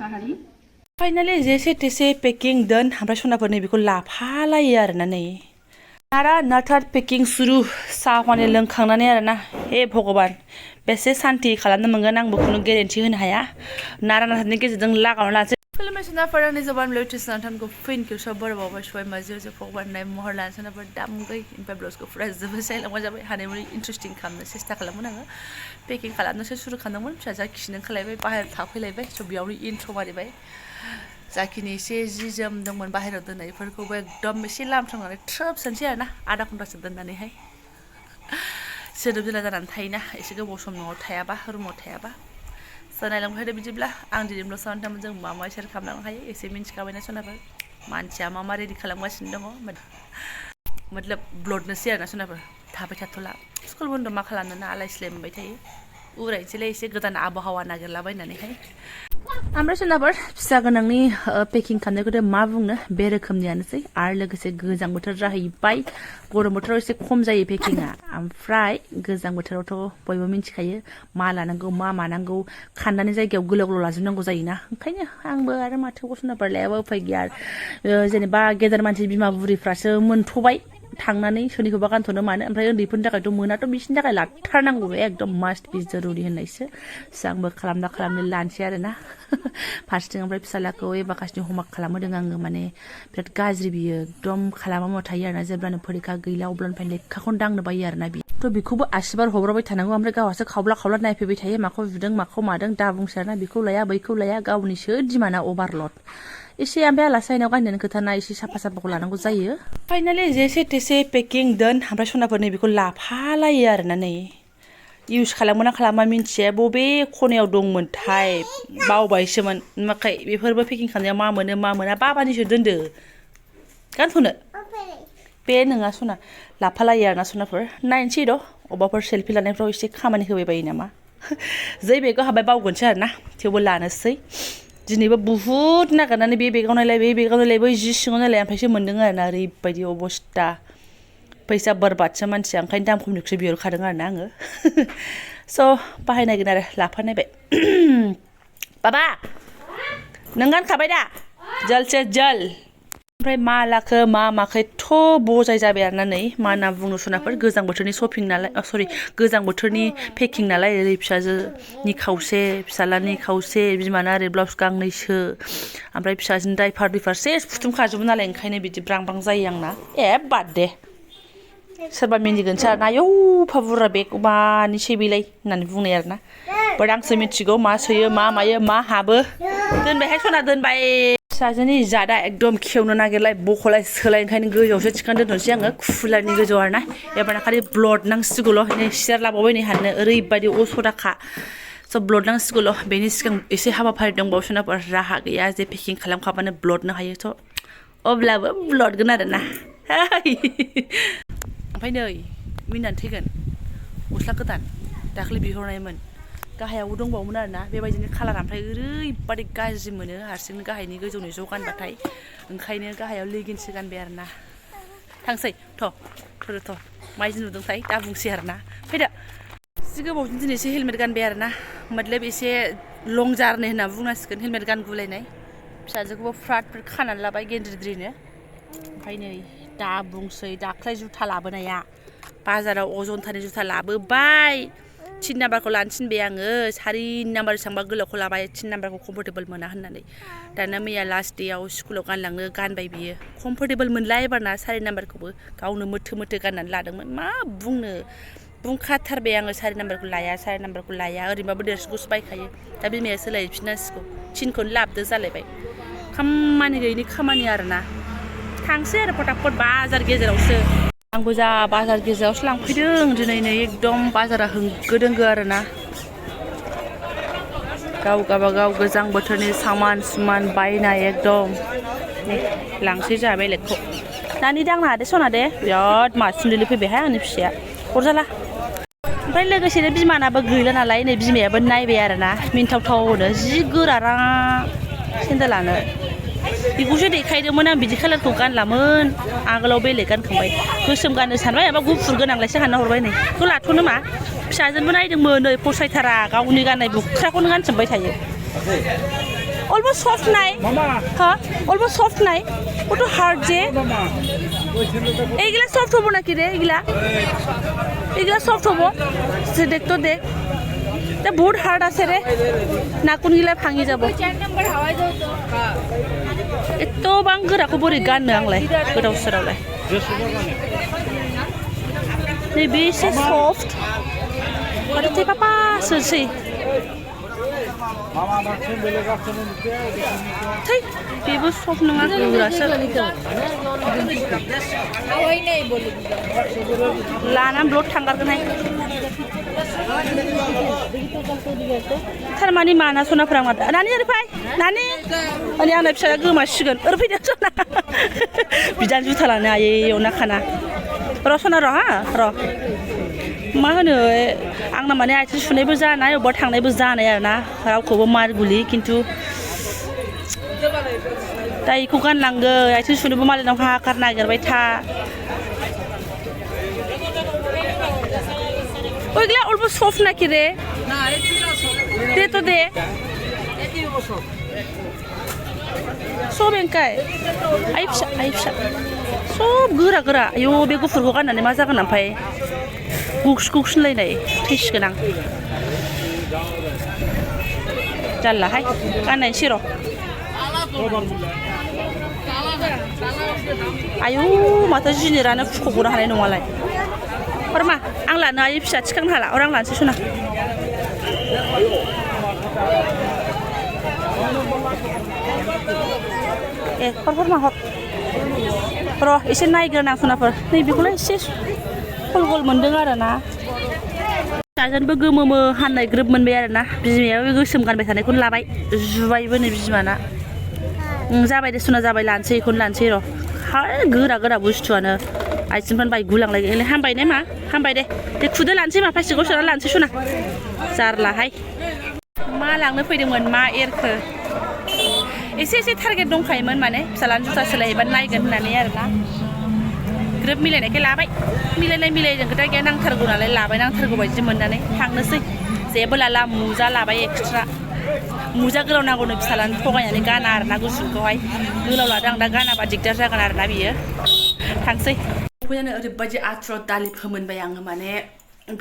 Mushahary. Finally, जेसे तेसे packing done. हमरा सनाफोरनि बेखौ लाफालायो आरोना नै नारा नाथार packing सुरु साहानि लोंखांनानै आरोना हे भगवान बेसे शान्ति खालामनो मोनगोन आंबो खुनु गेरेन्टि होनो हाया नारा नाथारनि गेजेरजों लागावना लानोसै खुलुमबाय सनाफोरनि Jobanivlog टिसनाथानखौ फिन खेबसे बरबावबाय सबाय माजो जो भगवान नाय महर लानो सनाफोर दामगै ओमफ्राय ब्लाउसखौ फुरा जोबोसै लांबाय जाबाय हानायमानि इन्टारेस्टिं खालामनो सेस्था खालामगोन आङो पेकिं खालामनोसो सुरु खालामदोंमोन फिसाजा खिनो खालायबाय बाहेरायाव थाफैलायबाय स' बेयावनो इन्ट्र' मारिबाय जाखिनि एसे जि जोम दंमोन बाहेरायाव दोननायफोरखौबो एकदम एसे लामस्रांनानै थ्रोब सोनसै आरोना आधा घन्टासो दोननानैहाय सोदोब जोला जानानै थायोना एसे गोबाव सम न'आव थायाबा रुमाव थायाबा नायलांबाय बिदिब्ला आं दिनैल' सानथामोन जों मा मा शेयार खालामलांनो हायो एसे मिन्थिखाबायना सनाफोर मानसिया मा मा रेडि खालामगासिनो दङ मतलब ब्लडनोसै आरोना सनाफोर थाबाय थाथ'ला स्कुल बन्द' मा खालामनो ना आलाय सिलाय मोनबाय थायो उरायनोसैलाय एसे गोदान आबहावा नागिरलाबायनानैहाय ओमफ्राय सोनाफोर फिसा गोनांनि पेकिं खालामनायखौथ' मा बुंनो बे रोखोमनियानोसै आरो लोगोसे गोजां बोथोर जाहैबाय गरम बोथोराव एसे खम जायो पेकिंआ ओमफ्राय गोजां बोथोरावथ' बयबो मिन्थिखायो मा लानांगौ मा मानांगौ खाननानै जायगायाव गोलाव गोलाव लाजोबनांगौ जायोना ओंखायनो आंबो आरो माथो सोनाफोर लायाबा उफाय गैया जेनेबा गेदेर मानसि बिमा बुरिफ्रासो मोनथ'बाय थांनानै सोरनिखौबा गानथ'नो मानो ओमफ्राय उन्दैफोरनि थाखायथ' मोनाथ' बिसोरनि थाखाय लाथारनांगौ एकदम मास्ट बि जरुरि होननायसो आंबो खालामनो लानोसै आरोना फार्स्टथिं ओमफ्राय फिसालाखौ एबाकासनि हमवर्क खालामहोदों आङो माने बिराद गाज्रि बियो एकदम खालामा थायो आरोना जेब्लानो फरिखा गैला अब्लानिफ्राय लेखाखौनो दांनो बायो आरोना बियो थ' बेखौबो आसिबार हब्राबाय थानांगौ ओमफ्राय गावहासो खावब्ला खावब्ला नायफैबाय थायो माखौ बिदों माखौ मादों दा बुंसै आरोना बेखौ लाया बैखौ लाया गावनिसो दिमाना अभारलड एसे ओमफ्राय आलासि जानायाव गाननो खोथाना एसे साफा साफाखौ लानांगौ जायो फाइनालि जेसे तेसे पेकिं दोन ओमफ्राय सनाफोरनि बेखौ लाफालायो आरोना नै इउज खालामो ना खालामा मिन्थिया बबे खनायाव दंमोनथाय बावबायसोमोन माखाय बेफोरबो पेकिं खालामनायाव मा मोनो मा मोना बाबानिसो दोनदो गानथ'नो बे नङा सना लाफालायो आरोना सनाफोर नायनोसै र' अबावबाफोर सेल्फि लानायफ्राव एसे खामानि होबाय बायो नामा जै बेगाव हाबाय बावगोनसै आरोना थेवबो लानोसै दिनैबो बुहुत नागिरनानै बे बेगाव नायलाय बे बेगाव नायलाय बै जि सिङाव नायलाय ओमफ्रायसो मोन्दों आरोना ओरैबायदि अबस्था फैसा बरबादसो मानसिया ओंखायनो दाम खमनिखौसो बिहरखादों आरोना आङो स' बाहायनायगोन आरो लाफानायबाय बाबा नों गानखाबाय दा जलसे जल ओमफ्राय मा लाखो मा माखो एथ' बजाय जाबाय आरोना नै मा होनना बुंनो सनाफोर गोजां बोथोरनि शपिं नालाय सरि गोजां बोथोरनि पेकिं नालाय ओरै फिसाजोनि खावसे फिसालानि खावसे बिमाना ओरै ब्लाउस गांनैसो ओमफ्राय फिसाजोनि दाइपार सेस फुथुमखाजोबो नालाय ओंखायनो बिदि ब्रां ब्रां जायो आंना बाद दे सोरबा मिनिगोनसो आरोना आयौ फा बुरजा बेग मानिसै बेलाय होननानै बुंनाय आरोना बाट आंसो मिथिगौ मा सोयो मा मायो मा हाबो दोनबायहाय सना दोनबाय फिसाजोनि जादा एकदम खेवनो नागिरलाय बख'लाय सोलाय ओंखायनो गोजौआवसो थिखांना दोननोसै आङो कुलारनि गोजौआव आरोना एबारना खालि ब्लड नांसिगौल' नै सियार लाबावबाय नै हाननो ओरैबायदि असदाखा स' ब्लड नांसिगौल' बेनि सिगां एसे हाबाफारि दंबावो सोनाफोर राहा गैया जे पेकिं खालामखाबानो ब्लडनो हायो थ' अब्लाबो ब्लडगोन आरोना ओमफ्राय नै मिनानै थैगोन गस्ला गोदान दाखालि बिहरनायमोन गाहायावबो दंबावोमोन आरोना बेबायदिनो कालारा ओमफ्राय ओरैबादि गाज्रि मोनो हारसिंनो गाहायनि गोजौनि ज' गानबाथाय ओंखायनो गाहायाव लेगिन्ससो गानबाय आरोना थांसै थ' माइदि नुदोंथाय दा बुंसै आरोना फैदो एसे गोबावजों दिनैसो हेलमेट गानबाय आरोना मतलब एसे लं जार्नि होनना बुंनांसिगोन हेलमेट गानगुलायनाय फिसाजोखौबो फ्राद फ्राद खानानै लाबाय गेन्द्रिद्रिनो ओमफ्राय नै दा बुंसै दाख्लै जुथा लाबोनाया बाजाराव अजन्तानि जुथा लाबोबाय 3 नाम्बारखौ लानो थिनबाय आङो 4 नाम्बार बेसेबांबा गोलावखौ लाबाय 3 नाम्बारखौ कम्फर्टेबल मोना होननानै दाना मैया लास्ट डेआव स्कुलाव गानलांनो गानबाय बियो कम्फर्टेबल मोनला एबारना 4 नाम्बारखौबो गावनो मोथो गाननानै लादोंमोन मा बुंनो बुंखाथारबाय आङो 4 नाम्बारखौ लाया ओरैनोबाबो देरसिनखौसो बायखायो दा बिमाया सोलायफिननांसिगौ 3खौनो लाबोदो जालायबाय खामानि गैयिनि खामानि आरोना थांसै आरो फटाफट बाजार गेजेरावसो आंबो जा बाजार गेजेरावसो लांफैदों दिनै नै एकदम बाजारा होंगो दोंगो आरोना गावगाबागाव गोजां बोथोरनि सामान सुमान बायनाय एकदम लांसै जोंहा बेलेगखौ नानि दांनो हादे सना दे बिराद मासुन्दैल' फैबायहाय आंनि फिसाया अरजाला ओमफ्राय लोगोसेनो बिमानाबो गैला नालाय नै बिमायाबो नायबाय आरोना मिन्थावथावनो जि गोरारा सेन्देलानो बेखौसो देखायदोंमोन आं बिदि कालारखौ गानलामोन आगोलाव बेलेग गानखांबाय गोसोम गाननो सानबाय एबा गुफुर गोनांलायसो हानना हरबाय नै बेखौ लाथ'नो मा फिसाजोंबो नायदोंमोन नै फसायथारा गावनि गाननाय बुख्राखौनो गानसोमबाय थायो অলমোস্ট সফট নাই হ্যাঁ অলমোস্ট সফট নাই কত হার্ড যে এইগুলা সফট হবো নাকি রে এইগুলা সফট হবো সে দেখ তো দেখ বহুত হার্ড আছে রে नाखुनगিলা ভাঙি যাব এত বাং গোরাखौ बोरै गाननो आंलाय गोदाव सोरावलाय नैबे एसे सफ्ट माथो पापा सोसै थै बेबो सफ्ट नङा गोरासो लाना ब्लड थांगारगोनहाय थारमाने माना सनाफोरा मा नानि ओरै फै नानि माने आंना फिसाया गोमासिगोन ओरै फैदो सना बिदानो जुथा लानो हायो एवना खाना र' सना र' हा र' मा होनो आंना माने आथिं सुनायबो जानाय अबेबा थांनायबो जानाय आरोना रावखौबो मार गुलि खिन्थु दा बेखौ गानलांगो आथिं सुनोबो मालायनाव हाकार नागिरबाय था ओइगला अलमोस्ट सफ्ट नाखि रे दे तो दे सब एंखाय आइ फिसा सब गोरा गोरा आयौ बे गुफुरखौ गाननानै मा जागोन ओमफ्राय गुगसुलायनाय थैसिगोन आं जारलाहाय गाननायसै र' आयौ माथो जिनिरानो फुख'गनो हानाय नङालाय हरमा आं लानो हायो फिसा थिखांनो हाला आं लानोसै सना ए हरमा हर र' एसे नायग्रोन आं सनाफोर नैबेखौलाय एसे गल गल मोनदों आरो ना फिसाजोनबो गोमोमो हाननाय ग्रोब मोनबाय आरो ना बिमायाबो गोसोम गानबाय थानायखौनो लाबाय जुबायबो नै बिमाना जाबाय दे सना जाबाय लानोसै बेखौनो लानोसै र' हा गोरा गोरा बुस्थुआनो आइथिंफ्रानो बायगुलांलाय हामबाय ने मा हामबाय दे खुदो लानोसै मा प्लास्टिकआव सोना लानोसै सना जारलाहाय मा लांनो फैदोंमोन मा एरखो एसे टारगेट दंखायोमोन माने फिसालानि जुथा सोलायबा नायगोन होननानै आरोना ग्रोब मिलायनायखाय लाबाय मिलायजों खोथा गैया नांथारगौ नालाय लाबाय नांथारगौ बायदि मोननानै थांनोसै जेबो लाला मुजा लाबाय एक्सट्रा मुजा गोलाव नांगौनो फिसालानो थगायनानै गाना आरोना गुसुंखौहाय गोलाव लादों आं दा गानाबा दिगदार जागोन आरोना बियो थांसै फैनानै ओरैबायदि आथुराव दालि फोमोनबाय आङो माने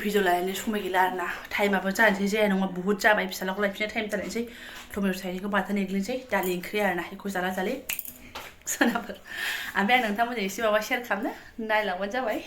भिडिअ लानायनि समाय गैला आरोना टाइमाबो जानोसै जाया नङा बुहुत जाबाय फिसालाखौ लायफिननो टाइम जालायनोसै टमेट' थाइनैखौ बाथोन एग्लिनोसै दालि ओंख्रि आरोना बेखौ जाला जालि सोनाफोर ओमफ्राय आं नोंथांमोनजों एसे माबा शेयार खालामनो नायलांबानो जाबाय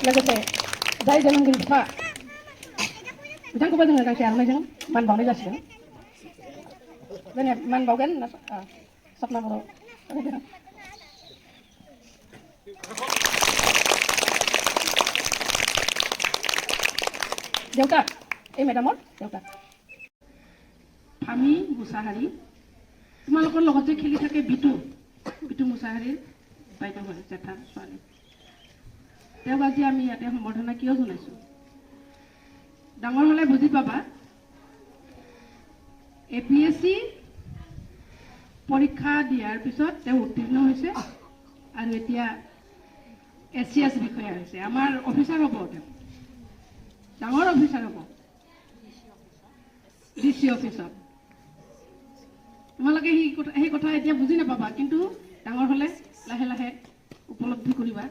लोगोसे जाय जोनोमगिरि बिफा बिथांखौबो जोङो गांसे आर'नाइजों मान बावनाय जासिगोन मान बावगोन सपना बर' देउता এই মেডামৰ দেউতা ফামি মুছাহাৰী তোমালোকৰ লগত যে খেলি থাকে বিটু মুছাহাৰীৰ বাইদেউ হয় জেঠাৰ ছোৱালী তেওঁক আজি আমি ইয়াতে সম্বৰ্ধনা কিয় জনাইছোঁ ডাঙৰ হ'লে বুজি পাবা APSC পৰীক্ষা দিয়াৰ পিছত তেওঁ উত্তীৰ্ণ হৈছে আৰু এতিয়া SCS বিষয়া হৈছে আমাৰ অফিচাৰ হ'ব তেওঁ ডাঙৰ অফিচাৰ হ'ব DC অফিচত তোমালোকে সেই কথা এতিয়া বুজি নাপাবা কিন্তু ডাঙৰ হ'লে লাহে লাহে উপলব্ধি কৰিবা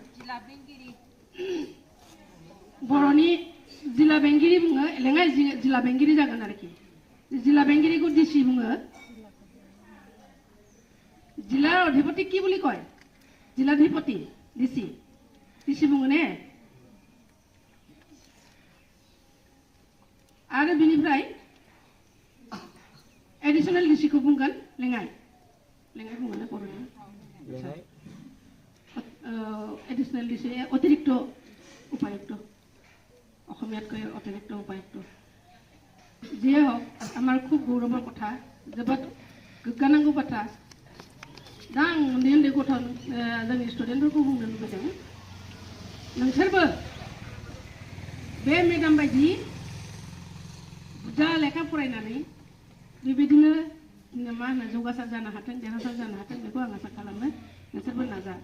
बर'नि जिल्ला बेंगिरि बुङो लेङाइ जिल्ला बेंगिरि जागोन आरोखि जिल्ला बेंगिरिखौ DC बुङो जिल्लार अधिपति কি বুলি কয় जिल्लाधिपति DC बुङो ने आरो बिनिफ्राय एडिशनेल डिसिखौ बुंगोन लेङाइ बुंगोन ना बर'नि एडिशनेल डिसि अतिरिक्त उपायुक्त অসমীয়াতকৈ অতিৰিক্ত উপায়ুক্ত যিয়ে হওক আমাৰ খুব গৌৰৱৰ কথা जोबोद गोग्गानांगौ बाथ्रा दा आं उन्दै गथ' जोंनि स्टुडेन्टफोरखौ बुंनो लुबैदों नोंसोरबो बे मेडाम बायदि बुरजा लेखा फरायनानै बेबायदिनो मा होनो जौगासार जानो हाथों देरहासार जानो हाथों बेखौ आं आसा खालामो नोंसोरबो नाजा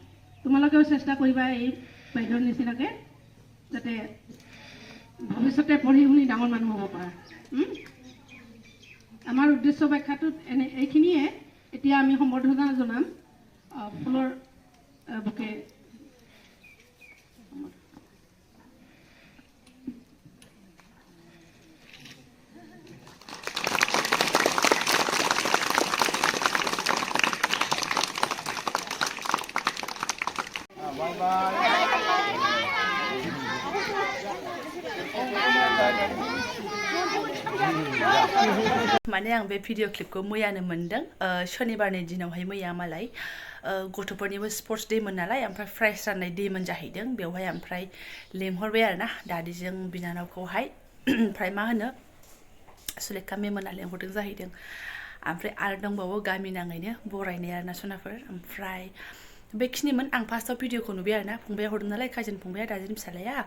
তোমালোকেও চেষ্টা কৰিবা এই বাইদেউৰ নিচিনাকৈ যাতে ভৱিষ্যতে পঢ়ি শুনি ডাঙৰ মানুহ হ'ব পাৰা আমাৰ উদ্দেশ্য ব্যাখ্যাটো এইখিনিয়ে এতিয়া আমি সম্বৰ্ধনা জনাম ফুলৰ বুকে माने आं बे भिडिअ क्लिपखौ मैयानो मोनदों शनिबारनि दिनावहाय मैया मालाय गथ'फोरनिबो स्पर्ट्स डेमोन नालाय ओमफ्राय प्राइज राननाय डेमोन जाहैदों बेवहाय ओमफ्राय लेंहरबाय आरोना दादिजों बिनानावखौहाय ओमफ्राय मा होनो सुलेखा मेमोना लेंहरदों जाहैदों ओमफ्राय आरो दंबावो गामि नाङैनो बरायनाय आरोना सनाफोर ओमफ्राय बेखिनिमोन आं फार्स्टआव भिडिअखौ नुबाय आरोना फंबाया हरदों नालाय काजिन फंबाया दादिनि फिसालाया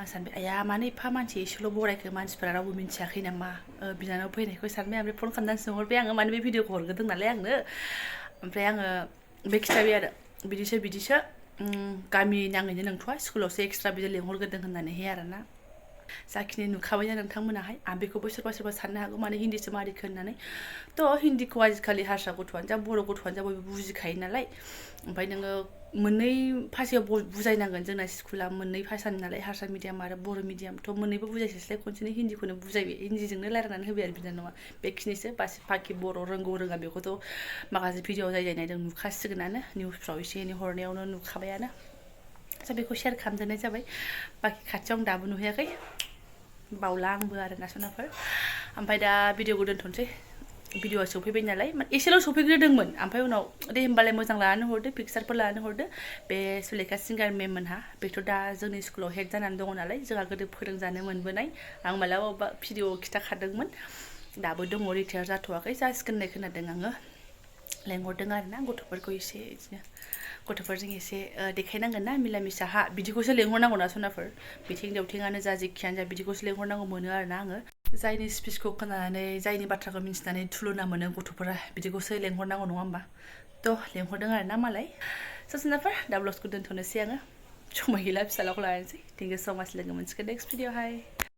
सानबाय आया मानो एफा मानसि एसेल' बरायखो मानसिफोरा रावबो मिन्थियाखै नामा बिनानाव फैनायखौ सानबाय ओमफ्राय फन खालामनानै सोंहरबाय आङो माने बे भिडिअखौ हरग्रोदों नालाय आंनो ओमफ्राय आङो बे खिथाबाय आरो बिदिसो गामि नाङैनो नंथ'आ स्कुलावसो एक्सट्रा बिदि लेंहरग्रोदों होननानैहाय आरोना जाखिनि नुखाबायना नोंथांमोनाहाय आं बेखौबो सोरबा साननो हागौ माने हिन्दीसो मारिखो होननानै थ' हिन्दीखौ आजिखालि हारसा गथ'आनो जा बर' गथ'आनो जा बयबो बुजिखायो नालाय ओमफ्राय नोङो मोननै भाषायाव बुजायनांगोन जोंना स्कुला मोननै भाषानि नालाय हारसा मिडियाम आरो बर' मिडियाम थ' मोननैबो बुजायसैलाय खनसेनो हिन्दीखौनो बुजायबाय हिन्दीजोंनो रायलायनानै होबाय आरो बिनानावा बेखिनिसो बाखि बर' रोंगौ रोङा बेखौथ' माखासे भिडिअ जाय नायदों नुखासिगोनानो निउसफ्राव एसे एनै हरनायावनो नुखाबायानो स' बेखौ शेयार खालामदेरनाय जाबाय बाखि खाथियाव आं दाबो नुहैयाखै बावला आंबो आरोना सनाफोर ओमफ्राय दा भिडिअखौ दोनथ'नोसै भिडिअआ सफैबाय नालाय एसेल' सफैग्रोदोंमोन ओमफ्राय उनाव दे होमबालाय मोजां लानानै हरदो पिकचारफोर लानानै हरदो बे सुलेखा सिंगार मेम मोनहा बेथ' दा जोंनि स्कुलाव हेड जानानै दङ नालाय जोंहा गोदो फोरोंजानो मोनबोनाय आं मालाबा भिडिअ खिथाखादोंमोन दाबो दङ रिटायार जाथ'वाखै जासिगोन होननाय खोनादों आङो लेंहरदों आरोना गथ'फोरखौ एसे बिदिनो गथ'फोरजों एसे देखायनांगोन ना मिला मिसा बिदिखौसो लेंहरनांगौ ना सनाफोर बिथिं दावथिङानो जा जेखियानो जा बिदिखौसो लेंहरनांगौ मोनो आरोना आङो जायनि स्पिचखौ खोनानानै जायनि बाथ्राखौ मिन्थिनानै थुलुना मोनो गथ'फोरा बिदिखौसो लेंहरनांगौ नङा होमबा थ' लेंहरदों आरोना मालाय सनाफोर दा ब्लगखौ दोनथ'नोसै आङो समाय गैला फिसालाखौ लानोसै थेंक इउ स' माच लोगो मोनसिगोन नेक्स्ट भिडिअ हाय